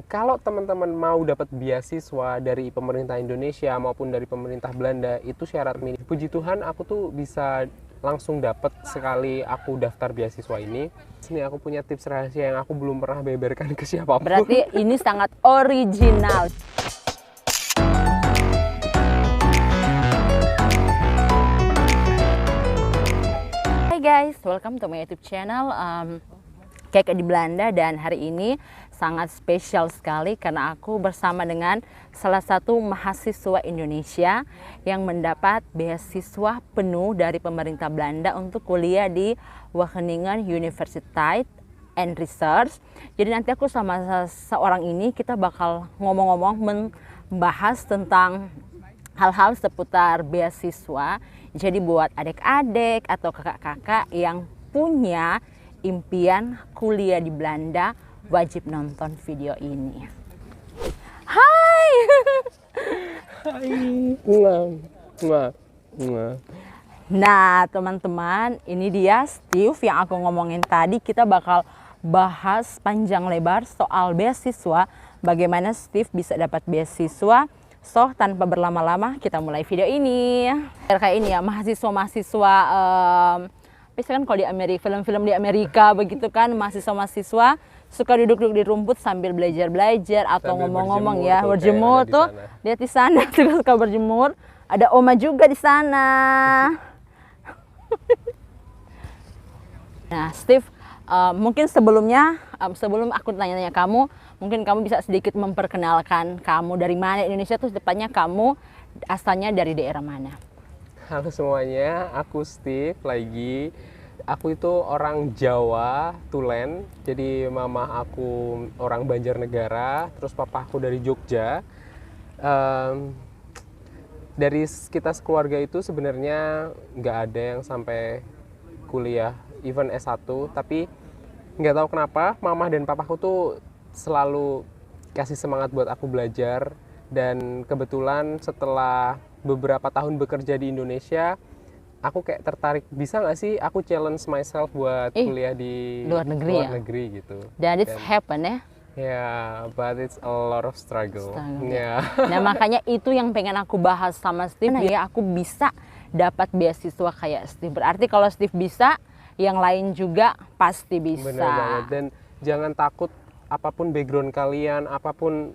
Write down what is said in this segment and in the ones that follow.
kalau teman-teman mau dapat beasiswa dari pemerintah Indonesia maupun dari pemerintah Belanda, itu syarat minim. Puji Tuhan aku tuh bisa langsung dapat sekali aku daftar beasiswa ini. Sini aku punya tips rahasia yang aku belum pernah beberkan ke siapapun. Berarti ini sangat original. Hai guys, welcome to my YouTube channel. Keke di Belanda, dan hari ini sangat spesial sekali karena aku bersama dengan salah satu mahasiswa Indonesia yang mendapat beasiswa penuh dari pemerintah Belanda untuk kuliah di Wageningen Universiteit and Research. Jadi nanti aku sama seorang ini kita bakal ngomong-ngomong membahas tentang hal-hal seputar beasiswa. Jadi buat adik-adik atau kakak-kakak yang punya impian kuliah di Belanda, wajib nonton video ini. Hai. Hai. Nah teman-teman, ini dia Steve yang aku ngomongin tadi. Kita bakal bahas panjang lebar soal beasiswa, bagaimana Steve bisa dapat beasiswa. So tanpa berlama-lama kita mulai video ini. Kayak ini ya, mahasiswa-mahasiswa biasanya kan kalau di Amerika, film-film di Amerika begitu kan, mahasiswa-mahasiswa suka duduk-duduk di rumput sambil belajar-belajar atau ngomong-ngomong ya, berjemur tuh. Lihat di sana tuh suka berjemur. Ada Oma juga di sana. Nah, Steve, mungkin sebelumnya sebelum aku tanya-tanya kamu, mungkin kamu bisa sedikit memperkenalkan kamu dari mana Indonesia tuh, tepatnya kamu asalnya dari daerah mana? Halo semuanya, aku Steve lagi. Aku itu orang Jawa, Tulen. Jadi mama aku orang Banjarnegara, terus papa aku dari Jogja. Dari kita sekeluarga itu sebenarnya nggak ada yang sampai kuliah, even S1. Tapi nggak tahu kenapa mama dan papaku tuh selalu kasih semangat buat aku belajar. Dan kebetulan setelah beberapa tahun bekerja di Indonesia, aku kayak tertarik, bisa nggak sih aku challenge myself buat kuliah di luar negeri gitu. Dan it's happen ya. Yeah, but it's a lot of struggle. Yeah. Nah makanya itu yang pengen aku bahas sama Steve. Ya aku bisa dapat beasiswa kayak Steve. Berarti kalau Steve bisa, yang lain juga pasti bisa. Bener banget. Dan jangan takut, apapun background kalian, apapun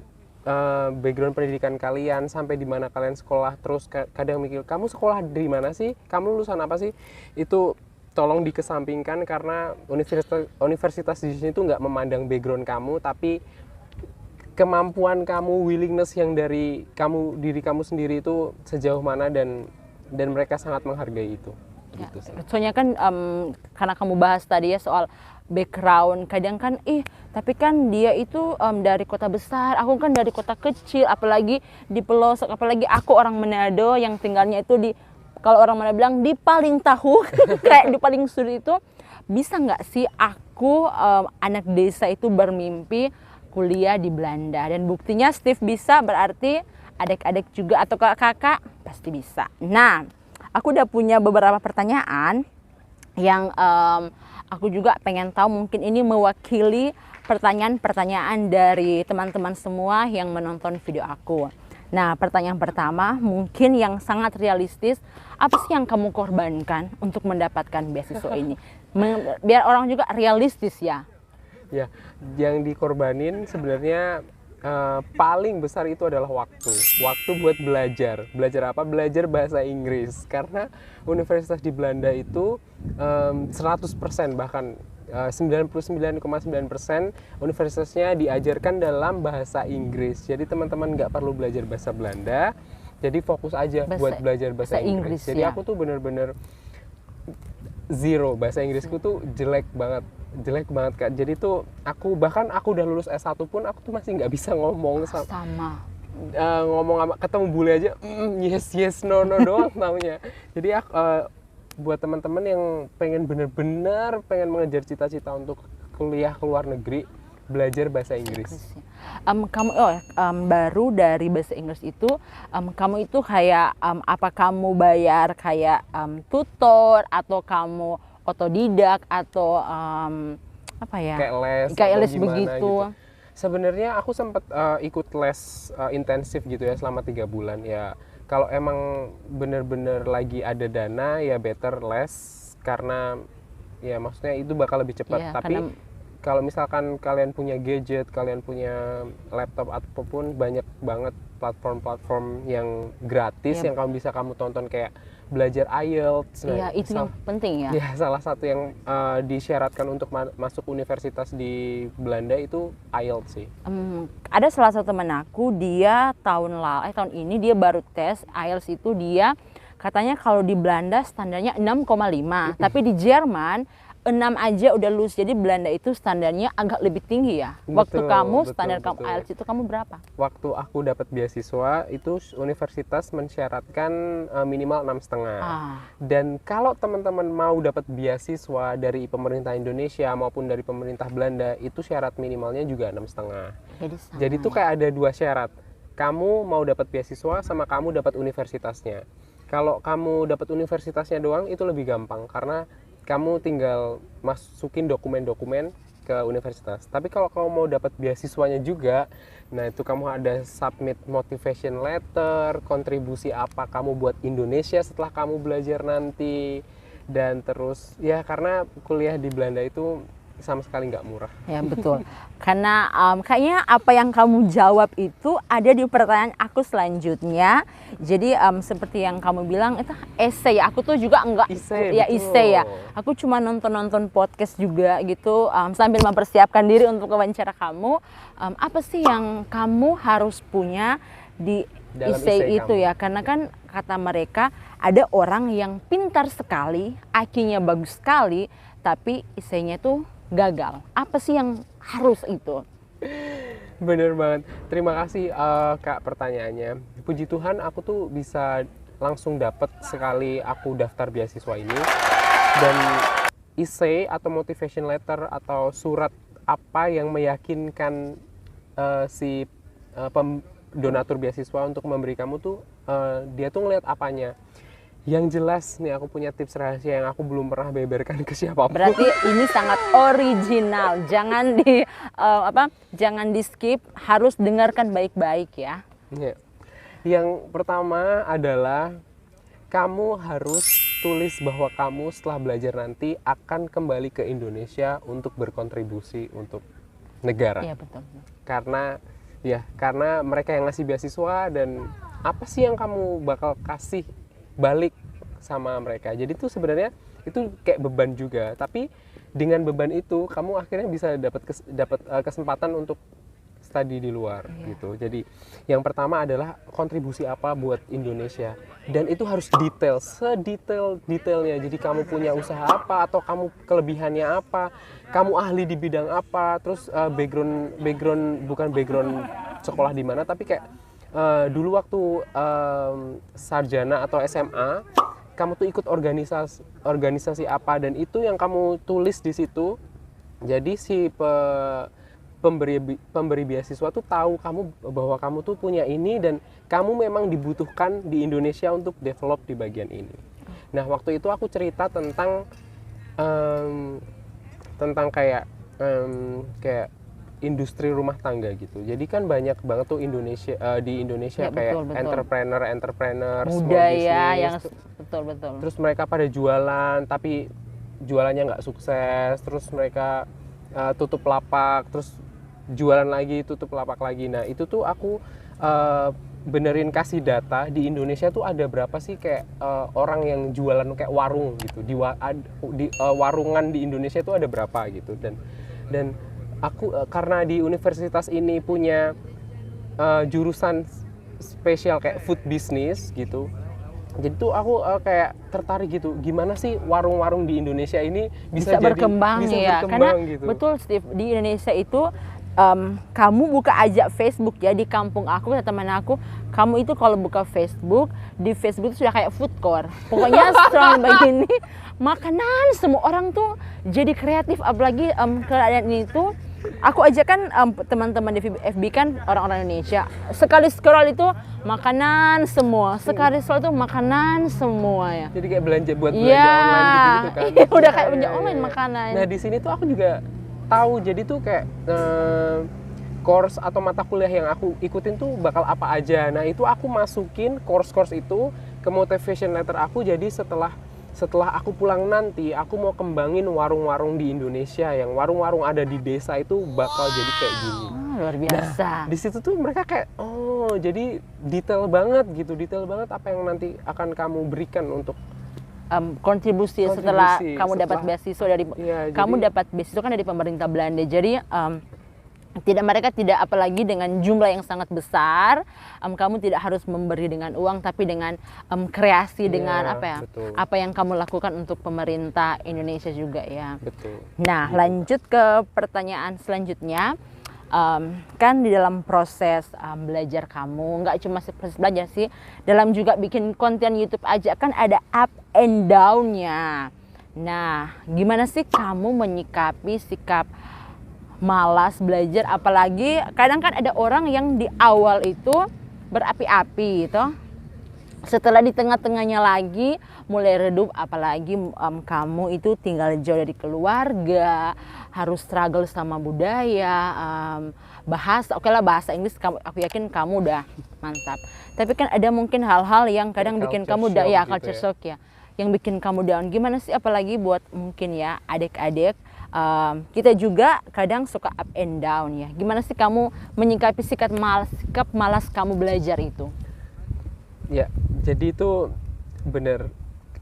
background pendidikan kalian, sampai di mana kalian sekolah, terus kadang mikir kamu sekolah dari mana sih, kamu lulusan apa sih, itu tolong dikesampingkan karena universitas di sini tuh nggak memandang background kamu, tapi kemampuan kamu, willingness yang dari kamu, diri kamu sendiri itu sejauh mana, dan mereka sangat menghargai itu. Ya, gitu sih. soalnya kan karena kamu bahas tadi ya soal background, kadang kan tapi kan dia itu dari kota besar, aku kan dari kota kecil, apalagi di pelosok, apalagi aku orang Manado yang tinggalnya itu di, kalau orang Manado bilang di paling tahu kayak di paling sudut itu. Bisa nggak sih aku anak desa itu bermimpi kuliah di Belanda? Dan buktinya Steve bisa, berarti adik-adik juga atau kakak pasti bisa. Nah, aku udah punya beberapa pertanyaan yang aku juga pengen tahu, mungkin ini mewakili pertanyaan-pertanyaan dari teman-teman semua yang menonton video aku. Nah, pertanyaan pertama mungkin yang sangat realistis, apa sih yang kamu korbankan untuk mendapatkan beasiswa ini? Biar orang juga realistis ya. Ya, yang dikorbanin sebenarnya paling besar itu adalah waktu buat belajar apa, belajar bahasa Inggris, karena universitas di Belanda itu 100%, bahkan 99,9% universitasnya diajarkan dalam bahasa Inggris. Jadi teman-teman nggak perlu belajar bahasa Belanda, jadi fokus aja buat belajar bahasa Inggris. Jadi aku tuh bener-bener zero, bahasa Inggrisku tuh jelek banget Kak. Jadi tuh aku udah lulus S1 pun aku tuh masih nggak bisa ngomong sama ngomong ketemu bule aja yes no doang taunya. Jadi buat teman-teman yang pengen bener-bener pengen mengejar cita-cita untuk kuliah ke luar negeri, belajar bahasa Inggris. Kamu baru dari bahasa Inggris itu, kamu itu kayak apa kamu bayar kayak tutor, atau kamu otodidak, atau apa ya, kayak les begitu? Sebenarnya aku sempat ikut les intensif gitu ya selama 3 bulan ya. Kalau emang bener-bener lagi ada dana ya better les, karena ya maksudnya itu bakal lebih cepat. Iya, Tapi karena kalau misalkan kalian punya gadget, kalian punya laptop apapun, banyak banget platform-platform yang gratis Iya. yang kamu tonton, kayak belajar IELTS. iya itu yang penting ya. Ya, salah satu yang disyaratkan untuk masuk universitas di Belanda itu IELTS sih. Ada salah satu teman aku, dia tahun ini dia baru tes IELTS itu, dia katanya kalau di Belanda standarnya 6,5, tapi di Jerman 6 aja udah lulus. Jadi Belanda itu standarnya agak lebih tinggi ya. Waktu Betul, kamu betul, standar kamu betul. IELTS itu kamu berapa? Waktu aku dapat beasiswa itu universitas mensyaratkan minimal 6,5. Dan kalau teman-teman mau dapat beasiswa dari pemerintah Indonesia maupun dari pemerintah Belanda, itu syarat minimalnya juga 6,5. Jadi tuh kayak ada 2 syarat. Kamu mau dapat beasiswa sama kamu dapat universitasnya. Kalau kamu dapat universitasnya doang itu lebih gampang karena kamu tinggal masukin dokumen-dokumen ke universitas. Tapi kalau kamu mau dapat beasiswanya juga, nah itu kamu ada submit motivation letter, kontribusi apa kamu buat Indonesia setelah kamu belajar nanti, dan terus ya karena kuliah di Belanda itu sama sekali nggak murah. Ya betul. Karena kayaknya apa yang kamu jawab itu ada di pertanyaan aku selanjutnya. Jadi seperti yang kamu bilang itu essay. Aku tuh juga enggak Essay, ya betul. essay ya. Aku cuma nonton podcast juga gitu sambil mempersiapkan diri untuk wawancara kamu. Apa sih yang kamu harus punya di Dalam essay essay itu kamu. ya? Karena kan kata mereka ada orang yang pintar sekali, IQ-nya bagus sekali, tapi essay-nya tuh gagal. Apa sih yang harus itu? Bener banget. Terima kasih Kak pertanyaannya. Puji Tuhan aku tuh bisa langsung dapat sekali aku daftar beasiswa ini. Dan essay atau motivation letter atau surat apa yang meyakinkan si donatur beasiswa untuk memberi kamu tuh dia tuh ngeliat apanya. Yang jelas nih aku punya tips rahasia yang aku belum pernah beberkan ke siapapun. Berarti ini sangat original. Jangan di skip, harus dengarkan baik-baik ya. Ya. Yang pertama adalah kamu harus tulis bahwa kamu setelah belajar nanti akan kembali ke Indonesia untuk berkontribusi untuk negara. Iya betul. Karena mereka yang ngasih beasiswa, dan apa sih yang kamu bakal kasih balik sama mereka. Jadi tuh sebenarnya itu kayak beban juga, tapi dengan beban itu kamu akhirnya bisa dapat kesempatan untuk studi di luar gitu. Jadi yang pertama adalah kontribusi apa buat Indonesia, dan itu harus detail, sedetail-detailnya. Jadi kamu punya usaha apa, atau kamu kelebihannya apa, kamu ahli di bidang apa, terus background bukan background sekolah di mana, tapi kayak dulu waktu sarjana atau SMA kamu tuh ikut organisasi apa, dan itu yang kamu tulis di situ. Jadi si pemberi beasiswa tuh tahu bahwa kamu tuh punya ini, dan kamu memang dibutuhkan di Indonesia untuk develop di bagian ini. Nah waktu itu aku cerita tentang kayak industri rumah tangga gitu. Jadi kan banyak banget tuh di Indonesia Ya, kayak betul. entrepreneur, Muda small ya, business. yang betul. Terus mereka pada jualan, tapi jualannya nggak sukses. Terus mereka tutup lapak, terus jualan lagi, tutup lapak lagi. Nah itu tuh aku benerin kasih data di Indonesia tuh ada berapa sih kayak orang yang jualan kayak warung gitu. Di warungan di Indonesia tuh ada berapa gitu. Dan aku karena di universitas ini punya jurusan spesial kayak food business gitu. Jadi tuh aku kayak tertarik gitu, gimana sih warung-warung di Indonesia ini bisa berkembang ya. Karena gitu. betul Steve, di Indonesia itu kamu buka aja Facebook ya, di kampung aku, teman aku, kamu itu kalau buka Facebook, di Facebook itu sudah kayak food court. Pokoknya setelah begini makanan, semua orang tuh jadi kreatif. Apalagi keadaan ini tuh, aku aja kan teman-teman di FB kan orang-orang Indonesia. Sekali scroll itu makanan semua, sekali scroll itu makanan semua ya. Jadi kayak belanja online gitu kan. Iya, udah kayak belanja online makanan. Nah di sini tuh aku juga tahu, jadi tuh kayak course atau mata kuliah yang aku ikutin tuh bakal apa aja. Nah itu aku masukin course-course itu ke motivation letter aku. Jadi setelah aku pulang nanti, aku mau kembangin warung-warung di Indonesia yang warung-warung ada di desa itu bakal jadi kayak gini. Luar biasa. Nah, di situ tuh mereka kayak, oh jadi detail banget gitu, detail banget apa yang nanti akan kamu berikan untuk kontribusi setelah kamu dapat beasiswa dari dapat beasiswa kan dari pemerintah Belanda. Jadi mereka tidak, apalagi dengan jumlah yang sangat besar, kamu tidak harus memberi dengan uang, tapi dengan kreasi, dengan betul. apa yang kamu lakukan untuk pemerintah Indonesia juga ya. Betul. Nah, lanjut ke pertanyaan selanjutnya. Kan di dalam proses belajar kamu, nggak cuma proses belajar sih, dalam juga bikin konten YouTube aja kan ada up and down-nya. Nah, gimana sih kamu menyikapi sikap malas belajar, apalagi kadang kan ada orang yang di awal itu berapi-api gitu, setelah di tengah-tengahnya lagi mulai redup, apalagi kamu itu tinggal jauh dari keluarga, harus struggle sama budaya, bahasa, oke lah bahasa Inggris aku yakin kamu udah mantap. Tapi kan ada mungkin hal-hal yang kadang bikin kamu culture shock ya, yang bikin kamu down. Gimana sih, apalagi buat mungkin ya adik-adik, kita juga kadang suka up and down ya. Gimana sih kamu menyikapi sikap malas kamu belajar itu? Ya, jadi itu bener.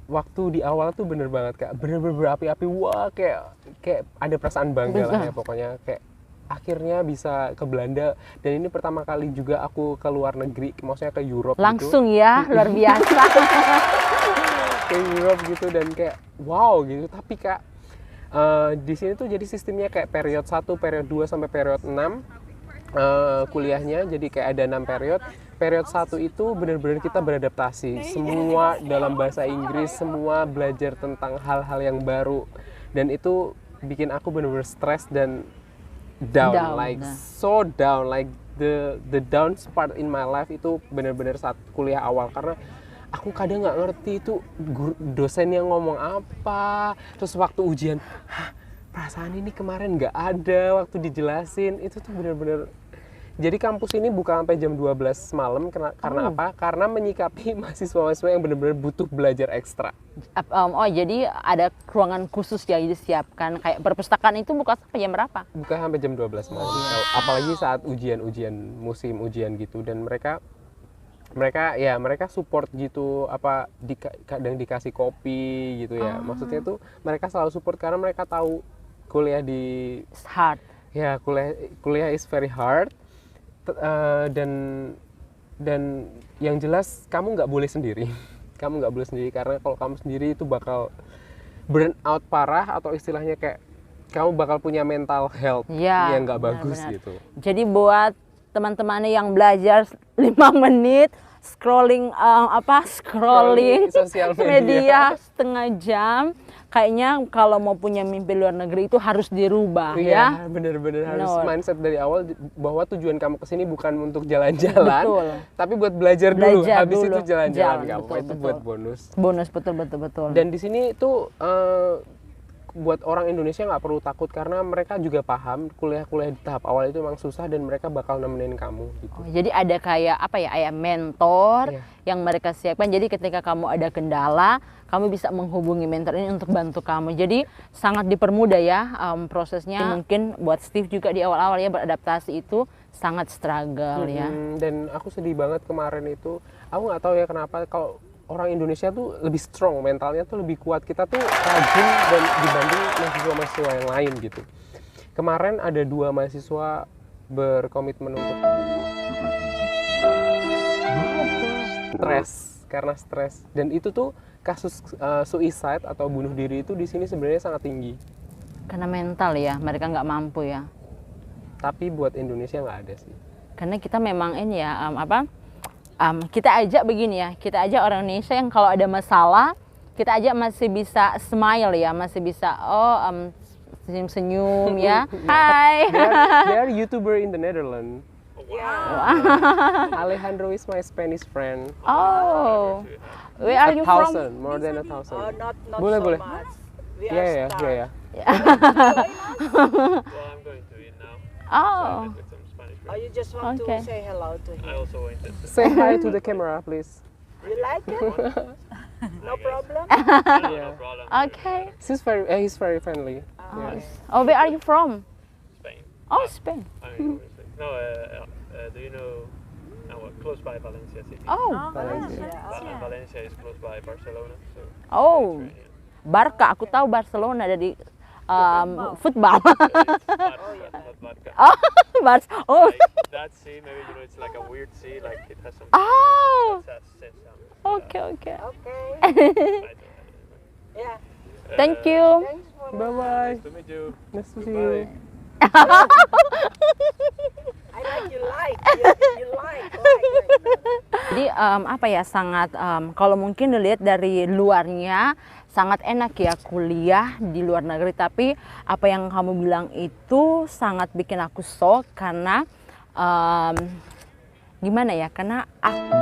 Waktu di awal tuh bener banget Kak, bener-bener berapi-api, wah kayak ada perasaan bangga lah ya pokoknya, kayak akhirnya bisa ke Belanda. Dan ini pertama kali juga aku ke luar negeri, maksudnya ke Europe langsung gitu. Ya, luar biasa. Ke Europe gitu, dan kayak wow gitu. Tapi Kak, di sini tuh jadi sistemnya kayak period 1, period 2 sampai period 6 kuliahnya. Jadi kayak ada 6 period. Period 1 itu benar-benar kita beradaptasi, semua dalam bahasa Inggris, semua belajar tentang hal-hal yang baru, dan itu bikin aku benar-benar stres dan down, so down, like the down part in my life itu benar-benar saat kuliah awal, karena aku kadang nggak ngerti itu dosen yang ngomong apa, terus waktu ujian, perasaan ini kemarin nggak ada waktu dijelasin, itu tuh benar-benar. Jadi kampus ini buka sampai jam 12 malam karena apa? Karena menyikapi mahasiswa-mahasiswa yang benar-benar butuh belajar ekstra. Jadi ada ruangan khusus yang disiapkan, kayak perpustakaan itu buka sampai jam berapa? Buka sampai jam 12 malam. Apalagi saat ujian musim ujian gitu, dan mereka support gitu, kadang dikasih kopi gitu ya. Maksudnya tuh mereka selalu support karena mereka tahu kuliah It's hard. Ya, kuliah is very hard. Dan yang jelas kamu nggak boleh sendiri. Kamu nggak boleh sendiri, karena kalau kamu sendiri itu bakal burn out parah, atau istilahnya kayak kamu bakal punya mental health yang nggak bagus gitu. Jadi buat teman-teman yang belajar 5 menit scrolling sosial media setengah jam, kayaknya kalau mau punya mimpi luar negeri itu harus dirubah ya. Bener-bener harus mindset dari awal bahwa tujuan kamu kesini bukan untuk jalan-jalan, tapi buat belajar dulu. Habis itu jalan-jalan kamu. Itu buat bonus. Betul. Dan di sini tuh buat orang Indonesia nggak perlu takut, karena mereka juga paham kuliah-kuliah di tahap awal itu memang susah, dan mereka bakal nemenin kamu gitu. Jadi ada kayak mentor yang mereka siapkan. Jadi ketika kamu ada kendala, kamu bisa menghubungi mentor ini untuk bantu kamu. Jadi sangat dipermudah ya prosesnya. Mungkin buat Steve juga di awal-awal ya beradaptasi itu sangat struggle ya. Dan aku sedih banget kemarin itu. Aku nggak tahu ya kenapa, kalau orang Indonesia tuh lebih strong, mentalnya tuh lebih kuat. Kita tuh rajin dan dibanding mahasiswa-mahasiswa yang lain gitu. Kemarin ada 2 mahasiswa berkomitmen untuk karena stres. Dan itu tuh kasus suicide atau bunuh diri itu di sini sebenarnya sangat tinggi. Karena mental ya, mereka nggak mampu ya. Tapi buat Indonesia nggak ada sih. Karena kita memang ini ya, kita aja begini ya, kita aja orang Indonesia yang kalau ada masalah, kita aja masih bisa smile ya, masih bisa senyum-senyum ya. Hai. They are YouTuber in the Netherlands. Alejandro is my Spanish friend. Oh, where are you from? More than 1,000. Not Boleh. so much. We are Yeah. Well, I'm going to it now. Oh. With some Spanish Or you just want Okay. to say hello to I him? also wanted to Say hi to the camera, please. You like it? No problem? no problem. Okay. He's very friendly. Yes. Oh, where are you from? Spain. Oh, Spain. I mean, no, do you know close by Valencia city? Oh, Valencia. Valencia is close by Barcelona. So oh. yeah. Barca, aku tahu Barcelona dari football. It's not vodka. Oh, oh. Like, that sea, maybe you know, it's like a weird sea, like it has some. Oh. That's sense. Okay, okay. Okay. Yeah. Thank you. Thanks for Bye bye. Nice to meet you. Nice to see you. I like you like. You like. Jadi apa ya, sangat kalau mungkin dilihat dari luarnya sangat enak ya kuliah di luar negeri, tapi apa yang kamu bilang itu sangat bikin aku shock karena gimana ya, karena aku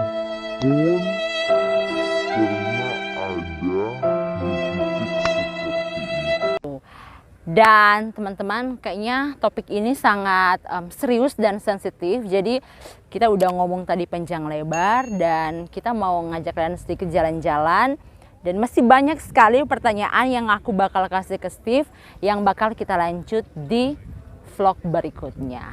dan teman-teman, kayaknya topik ini sangat serius dan sensitif. Jadi kita udah ngomong tadi panjang lebar dan kita mau ngajak kalian sedikit jalan-jalan. Dan masih banyak sekali pertanyaan yang aku bakal kasih ke Steve yang bakal kita lanjut di vlog berikutnya.